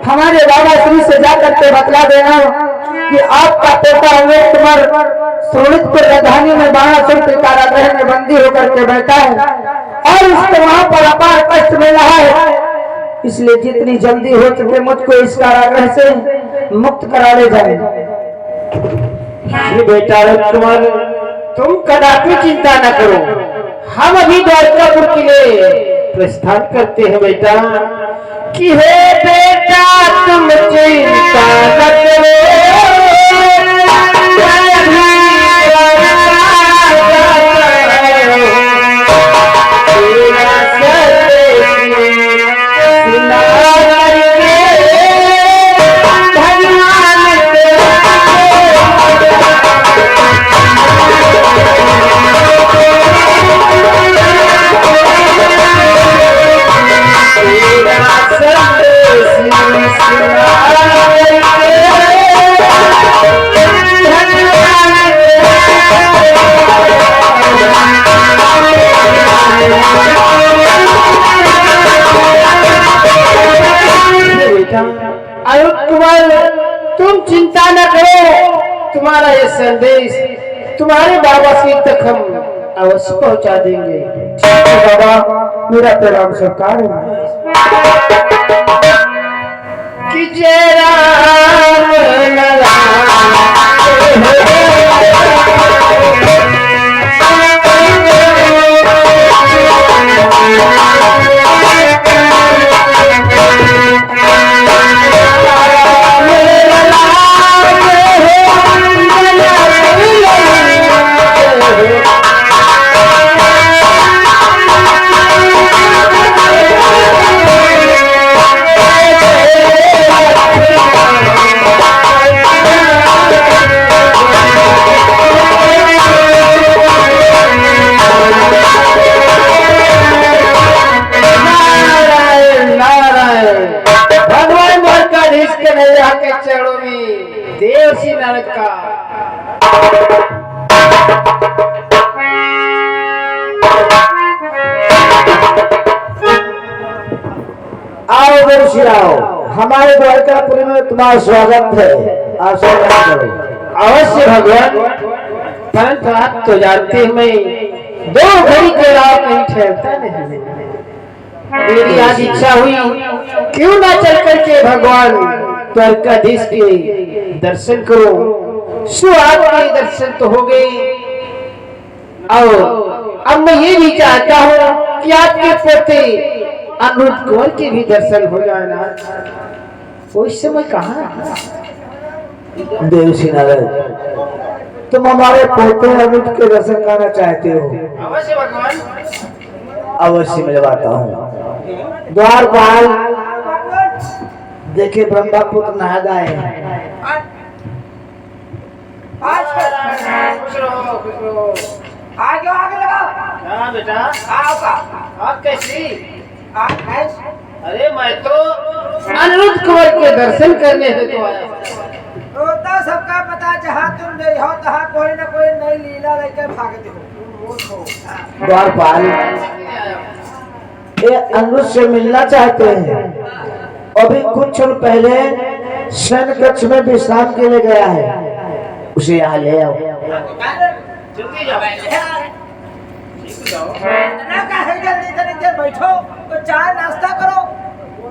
हमारे बाबा श्री से जाकर के बतला देना कि आपका पोता अमृत कुमार सोनितपुर राजधानी में बाणासुर के कारागृह में बंदी होकर के बैठा है और उसको वहां पर अपार कष्ट मिल रहा है, इसलिए जितनी जल्दी हो सके मुझको इस कारागृह से मुक्त करा ले जाए। बेटा कुमार, तुम कदापि चिंता न करो, हम अभी द्वारकापुर के लिए प्रस्थान करते हैं बेटा। कि हे बेटा तुम चिंता न करो, तुम चिंता न करो, तुम्हारा ये संदेश तुम्हारे बाबा श्री तक हम अवश्य पहुंचा देंगे। बाबा मेरा प्रणाम स्वीकार कि जय राम चरणों में देव श्री नारद का आओ दर्शी आओ, हमारे द्वारकापुरी में तुम्हारा स्वागत है। आप स्वागत करो। अवश्य भगवान, परंतु आप तो जानते हैं मैं 2 घड़ी के अलावा कहीं ठहरता नहीं। मेरी आज इच्छा हुई क्यों ना चल करके भगवान द्वारकाधीश के दर्शन करो। सो आपके दर्शन तो हो गए, और अब मैं ये भी चाहता हूँ कि आपके पोते अमृत कुंवर के भी दर्शन हो जाए ना। उस समय कहाँ देव श्री नारद, तुम हमारे पोते अमृत के दर्शन करना चाहते हो? अवश्य भगवान, अवश्य मिलवाता हूँ। द्वारपाल देखिए ब्रह्मपुत्र नहा गए। आगे आगे लगाओ। हाँ बेटा, आप कैसी? अरे मैं तो अनिरुद्ध कुंवर के दर्शन करने हेतु तो आया। तो सबका पता, जहाँ तुम नहीं हो तहाँ कोई न कोई नई लीला लेकर भागते हो। द्वारपाल ये अनिरुद्ध से मिलना चाहते हैं। अभी कुछ क्षण पहले शयन कक्ष में विश्राम के लिए गया है, उसे यहाँ ले आओ। जल्दी जाओ। जल्दी बैठो, तो चाय नाश्ता करो।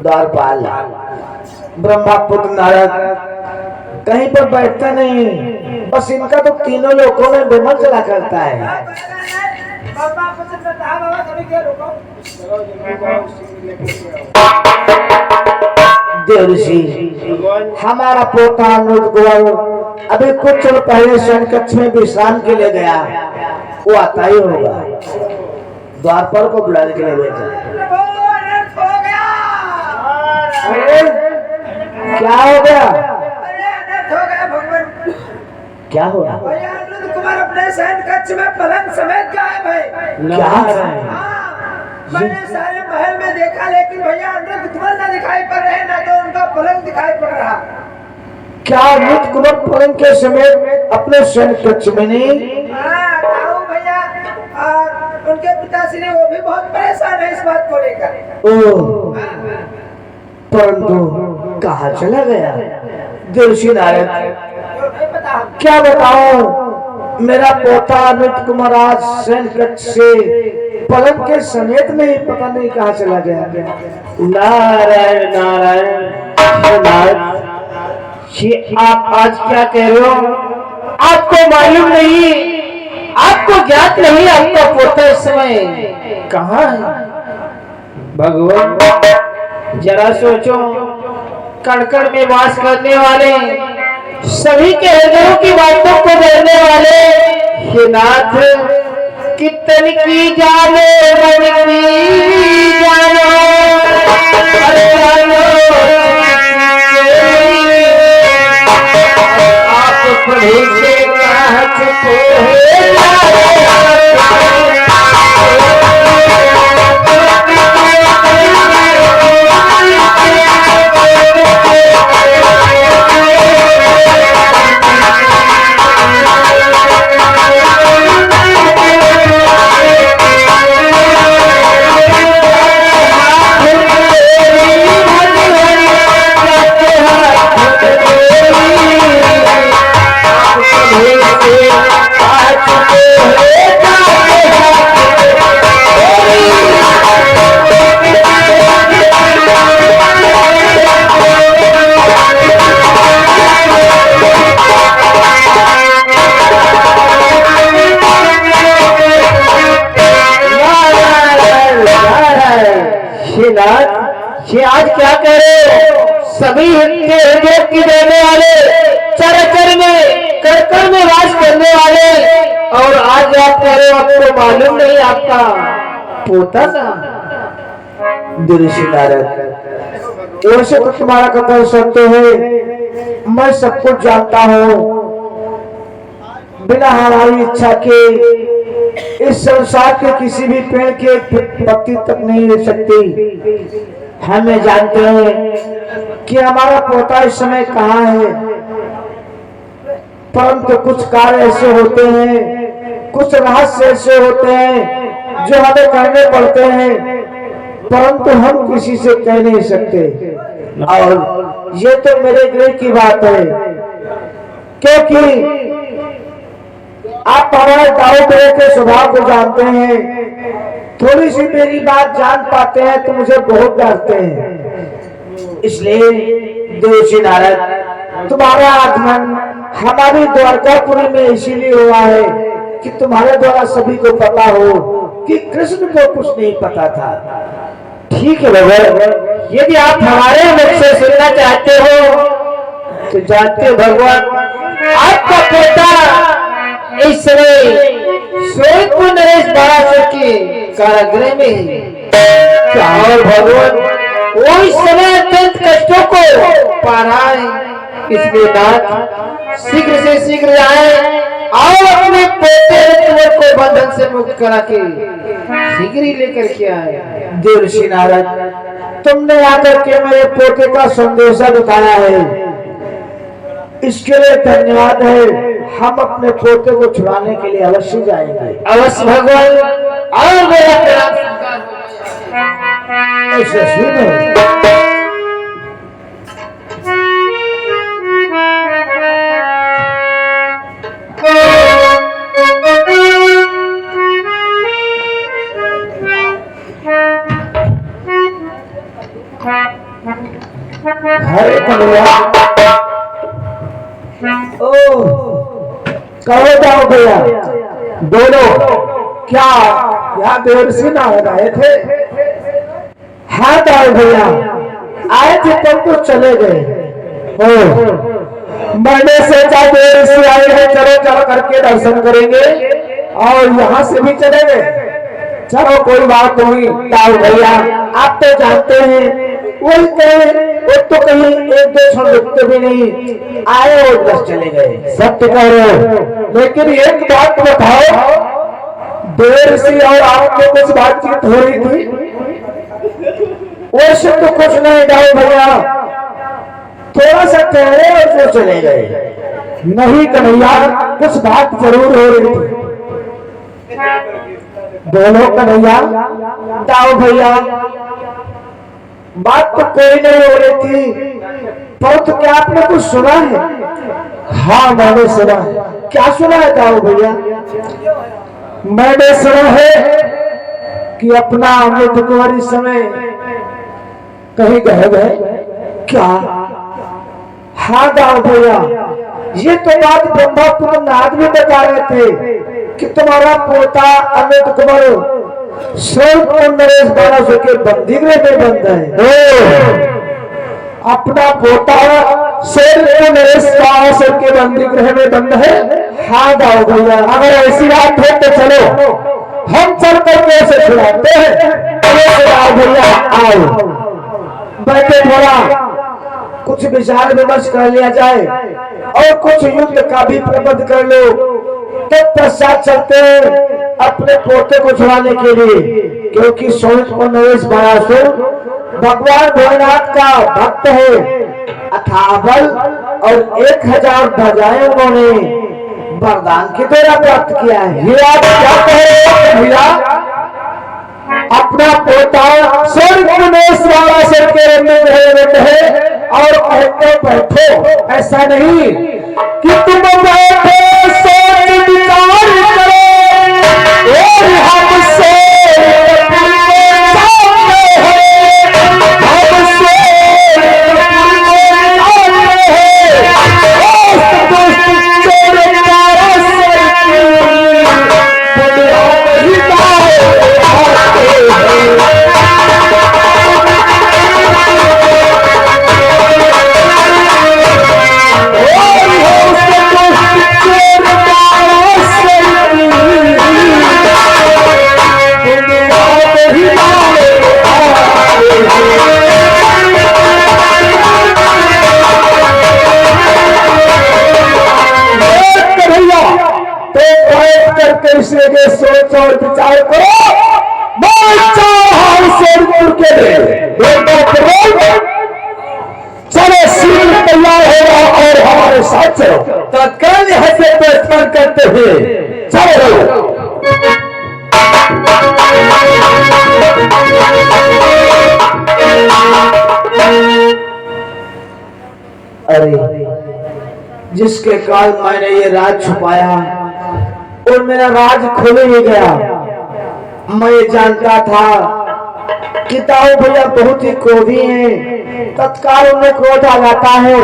द्वारपाल ब्रह्मपुत्र नारद कहीं पर बैठता नहीं, बस इनका तो तीनों लोगों में विमल चला करता है। देव ऋषि, हमारा पोता अनिरुद्ध कुंवर अभी कुछ क्षण पहले शयन कक्ष में विश्राम के लिए गया, वो आता ही होगा। द्वारपाल को बुलाने के लिए भेजा। क्या हो गया? क्या हो गया? अनिरुद्ध कुमार अपने शयन कक्ष में पलंग समेत गायब है। क्या? मैंने सारे महल में देखा, लेकिन भैया अनिरुद्ध कुमार ना दिखाई पड़ रहे, ना तो उनका पलंग दिखाई पड़ रहा। क्या अनिरुद्ध कुमार पलंग के समेत अपने शयन कक्ष में नहीं? भैया, और उनके पिताश्री वो भी बहुत परेशान है इस बात को लेकर। परंतु कहाँ चला गया? देवर्षि नारद, नहीं पता हम। क्या बताऊं, मेरा पोता अमित कुमार आज सैनकट से पलंग के समेत नहीं, पता नहीं कहाँ चला गया। नारायण नारायण। ये आप आज क्या कह रहे हो? आपको मालूम नहीं, आपको ज्ञात नहीं आपका पोता इस समय कहाँ है? भगवान, जरा सोचो, कड़कड़ में वास करने वाले, सभी के हृदयों की बातों को जानने वाले हे नाथ, कितन की जाने मन की जानो, अरे जानो, आप प्रभु से कहत ये आज क्या कह रहे हो? सभी के हृदय की देने वाले, चर में कड़कड़ में वास करने वाले, और आज आप कह रहे हो आपको मालूम नहीं आपका पोता था? देवर्षि नारद, वैसे तो तुम्हारा कथन सत्य है, मैं सब कुछ जानता हूँ। बिना हमारी इच्छा के इस संसार के किसी भी पेड़ के पत्ती तक नहीं रह सकती। हमें जानते हैं कि हमारा पोता इस समय कहाँ है, परंतु कुछ कार्य ऐसे होते हैं, कुछ रहस्य ऐसे होते हैं जो हमें करने पड़ते हैं, परंतु हम किसी से कह नहीं सकते। और ये तो मेरे गृह की बात है, क्योंकि आप हमारे दाऊ ग्रह के स्वभाव को जानते हैं। थोड़ी सी मेरी बात जान पाते हैं तो मुझे बहुत डरते हैं। इसलिए देवर्षि नारद, तुम्हारा आगमन हमारी द्वारकापुरी में इसीलिए हुआ है कि तुम्हारे द्वारा सभी को पता हो कि कृष्ण को कुछ नहीं पता था। ठीक है भगवान, यदि आप हमारे मुख से सुनना चाहते हो तो जानते हो भगवान, आपका पोता इस समय सोनपुर नरेश बारासुर के कारागृह में है। क्या और भगवान, वो इस समय अत्यंत कष्टों को पा रहा है। इसलिए नाथ शीघ्र से शीघ्र आए और अपने पोते ऋतुवर को बंधन से मुक्त करा के शीघ्र ही लेकर के आए। देवर्षि नारद, तुमने आकर के मेरे पोते का संदेशा बताया है, इसके लिए धन्यवाद है। हम अपने पोते को छुड़ाने के लिए अवश्य जाएंगे। अवश्य भगवान, और मेरा प्रणाम स्वीकार हो। ऐसे सुनो, हरे कन्हैया, ओ कहो जाओ भैया, बोलो क्या यहाँ देवर्षि नारद आए थे? हाँ दाऊ भैया आए थे, तब तो चले गए। ओ मैंने सोचा देवर्षि आए हैं, चलो चलो करके दर्शन करेंगे और यहाँ से भी चले गए। चलो कोई बात नहीं दाऊ भैया, आप तो जानते हैं वही कहे, वो तो कहीं एक दो क्षण रुकते भी नहीं, आए और बस चले गए। सत्य कह रहे हो, लेकिन एक बात बताओ, देवर्षि और आपको कुछ बातचीत हो रही थी? वैसे तो कुछ नहीं दाऊ भैया, थोड़ा सा कह रहे और वो चले गए। नहीं कन्हैया, कुछ बात जरूर हो रही थी। बोलो कन्हैया। दाऊ भैया बात तो कोई नहीं हो रही थी, पर तो क्या आपने कुछ सुना है? हाँ मैंने सुना है। क्या सुना है दाऊ भैया? मैंने सुना है कि अपना अमृत कुंवर इस समय कहीं गए। क्या? हाँ दाऊ भैया, ये तो बात ब्रह्मापुर नाथ भी बता रहे थे कि तुम्हारा पोता अमृत कुंवर नरेश 1200 के बंदीगृह में बंद है। अपना पोता नरेश 1200 के बंदीगृह में बंद है? हाँ दाऊ भैया, अगर ऐसी बात है तो चलो हम चल करके उसे छुड़ाते हैं। दाऊ भैया आओ, बैठे, थोड़ा कुछ विचार विमर्श कर लिया जाए और कुछ युद्ध का भी प्रबंध कर लो, तब पश्चात चलते अपने पोते को छुड़ाने के लिए, क्योंकि सोनितपुर नरेश 1200 भगवान भोलेनाथ का भक्त है। 58 और 1000 ध्वजाएं उन्होंने वरदान की द्वारा प्राप्त किया है। ये आप क्या कह रहे हो भैया? अपना पोता सोनितपुर नरेश 1200 के में है और कहते बैठो, ऐसा नहीं कि तुम बैठो सोच विचार करो और हमसे के सोच और विचार करो। चलो शीघ्र तैयार होगा और हमारे साथ चलो। तत्काल यहाँ से प्रस्थान करते हुए चलो। अरे जिसके काल मैंने ये राज छुपाया और मेरा राज खुल ही गया। मैं जानता था कि दाऊ भैया बहुत ही क्रोधी हैं, तत्काल उन्हें क्रोध आ जाता है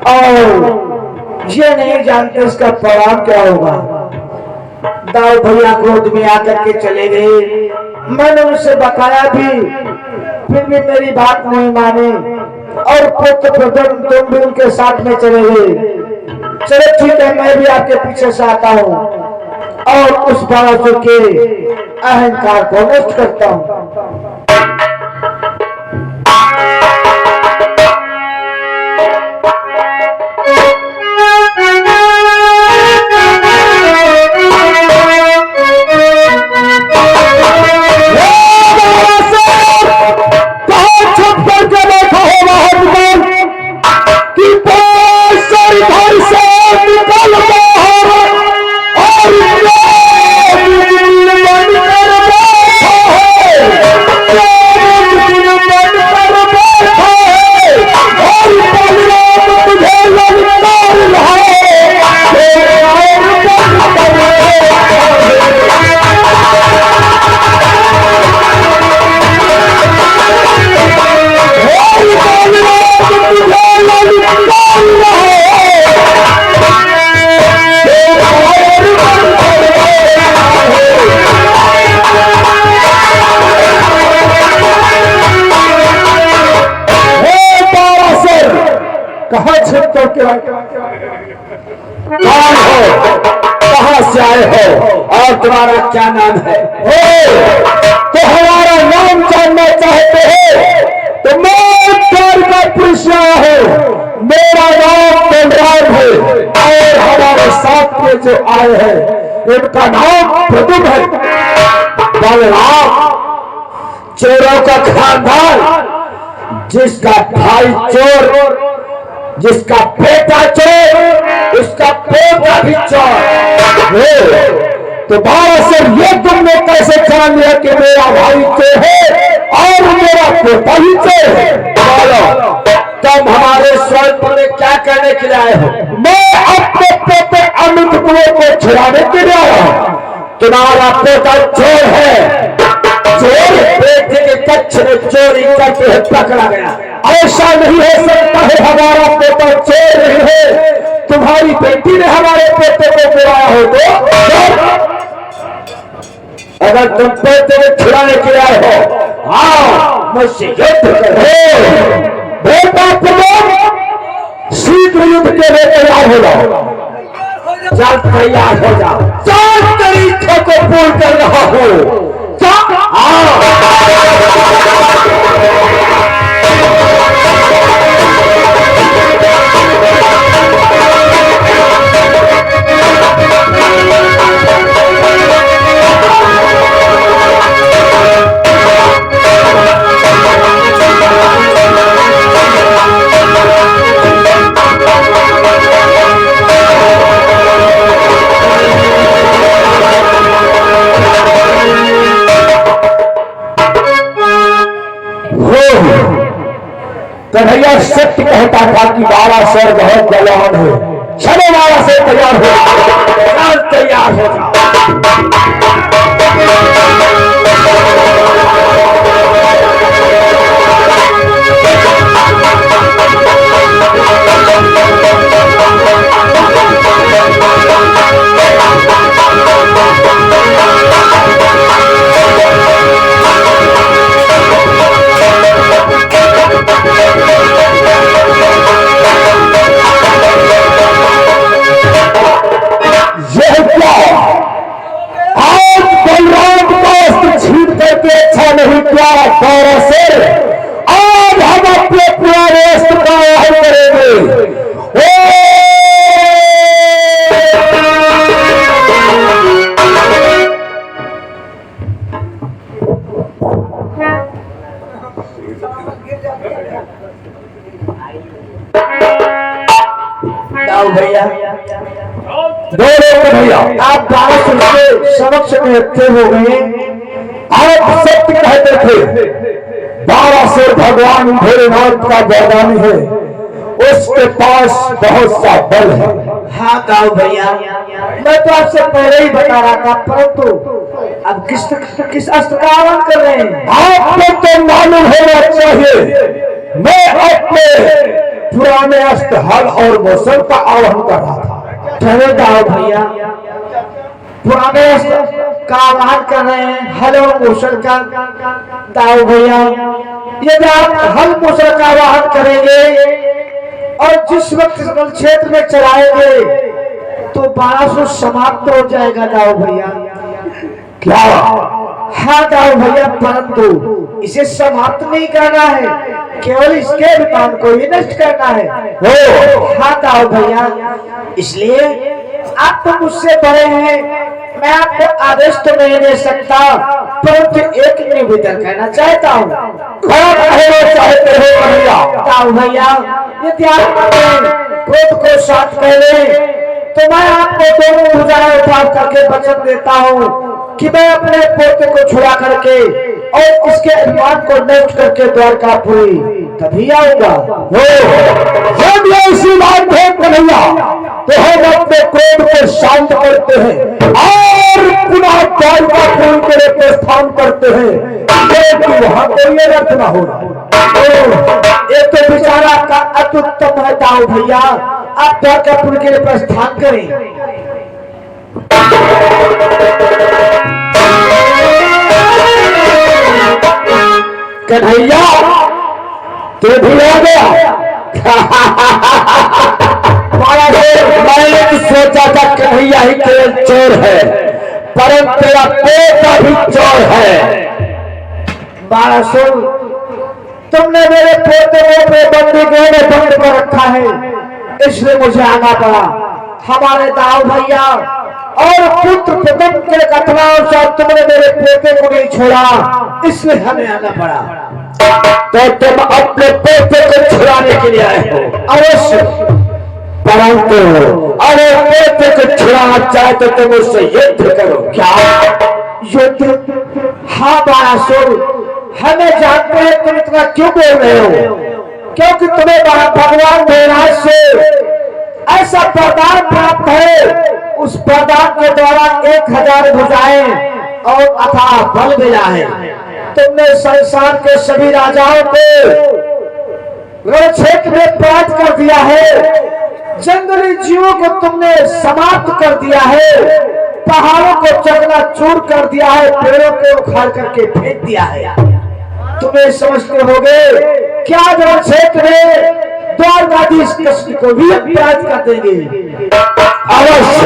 और ये नहीं जानते इसका परिणाम क्या होगा। दाऊ भैया क्रोध में आकर के चले गए। मैंने उनसे बताया भी, फिर भी मेरी बात नहीं माने और पुत्र प्रथम तुम भी उनके साथ में चले गए। चलो ठीक है, मैं भी आपके पीछे से आता हूँ और उस 1200 के अहंकार को नष्ट करता हूँ। कौन हो, कहां से आए हो और तुम्हारा क्या नाम है? तो हमारा नाम जानना चाहते हो तो मैं प्यार का पुरुष हूँ। मेरा नाम बलराम है और हमारे साथ में जो आए हैं उनका नाम प्रदुम है। बलराम चोरों का खानदान, जिसका भाई चोर, जिसका बेटा चोर, उसका पोता भी चोर। तो 1200 ये तुमने कैसे जान लिया कि मेरा भाई चोर है और मेरा पोता ही चोर है। बोलो तुम हमारे स्वर्ग में क्या करने के लिए आए हो? मैं अपने पोते अमित कुएं को छुड़ाने के लिए आया हूँ। तुम्हारा पोता चोर है, चोर बेटे के कच्छ में चोरी करते हुए पकड़ा गया। ऐसा नहीं हो सकता है, हमारा पोता चोर नहीं है। तुम्हारी बेटी ने हमारे पोते को गिराया हो तो अगर तुम पोते को छुड़ाने के लिए आए हो, आओ मुझसे युद्ध करो। बेटा तुम शीघ्र युद्ध के लिए तैयार हो जाओ। चल तैयार हो जाओ, चार तरीकों को पूर्ण कर रहा हूं। कन्हैया सत्य कहता था कि बालासुर बहुत बलवान है। चलो बालासुर तैयार हो, तैयार हो जाओ। नहीं क्या बालासुर, आज हम अपने पुराने अस्त्र का आह्वान करेंगे। भैया दो भैया आप बालासुर के समक्ष में हो गए। आप सत्य कहते थे बालासुर भगवान भोलेनाथ का वरदानी है, उसके पास बहुत सा बल है। हाँ दाऊ भैया, मैं तो आपसे पहले ही बता रहा था, परंतु अब किस अस्त्र का आह्वान कर रहे हैं? आपको तो मालूम होना चाहिए, मैं अपने पुराने अस्त्र हल और मौसम का आह्वान कर रहा था। ठहरो दाऊ भैया, पुराने अस्त्र का आह्वान कर रहे हैं, हल और मूसल का। दाऊ भैया, यदि आप हल मूसल का आह्वान करेंगे और जिस वक्त जंगल क्षेत्र में चलाएंगे तो बालासुर समाप्त हो जाएगा दाऊ भैया। क्या? हाँ दाऊ भैया, परंतु इसे समाप्त नहीं करना है, केवल इसके विमान को ही नष्ट करना है। हाँ दाऊ भैया, इसलिए आप तो मुझसे बड़े हैं, मैं आपको आदेश तो नहीं दे सकता, परंतु एक निवेदन कहना चाहता हूँ। चाहते हो दाऊ भैया, यदि आप क्रोध को शांत कर ले तो मैं आपको दोनों भुजाएं उठा करके वचन देता हूँ कि मैं अपने पोते को छुड़ा करके और इसके अभिमान को नष्ट करके द्वारकापुरी तभी आऊंगा। जब ऐसी बात है कन्हैया, तो हम अपने क्रोध को शांत करते हैं और पुनः द्वारकापुरी के लिए प्रस्थान करते हैं, क्योंकि वहां कोई अर्थ न होना। ये तो विचारा का अत्युत्तम है दाऊ भैया, आप द्वारकापुरी के लिए प्रस्थान करें। कन्हैया तू भी आ गया। मैंने सोचा था कन्हैया ही केवल चोर है, परंतु तेरा पोता भी चोर है। बालासुर, तुमने मेरे पोते को अपने बंदी गृह में बंद कर रखा है, इसलिए मुझे आना पड़ा। हमारे दाऊ भैया और पुत्र प्रथम के कथनानुसार तुमने मेरे पोते को नहीं छोड़ा, इसलिए हमें आना पड़ा। तो तुम अपने पोते को छुड़ाने के लिए आए हो? अवश्य, परंतु अरे पोते को छुड़ाना चाहे तो तुम उससे युद्ध करो। क्या युद्ध? हाँ बालासुर, हमें जानते हैं तुम इतना क्यों बोल रहे हो, क्योंकि तुम्हें भगवान भोलेनाथ से ऐसा वरदान प्राप्त है, उस वरदान के द्वारा 1000 भुजाएं और अथाह बल मिला है। तुमने संसार के सभी राजाओं को रण क्षेत्र में परास्त कर दिया है, जंगली जीवों को तुमने समाप्त कर दिया है, पहाड़ों को चकनाचूर कर दिया है, पेड़ों को उखाड़ करके फेंक दिया है। तुम्हें समझते होगे क्या रण क्षेत्र में द्वारकाधीश कृष्ण को भी परास्त कर देंगे? अवश्य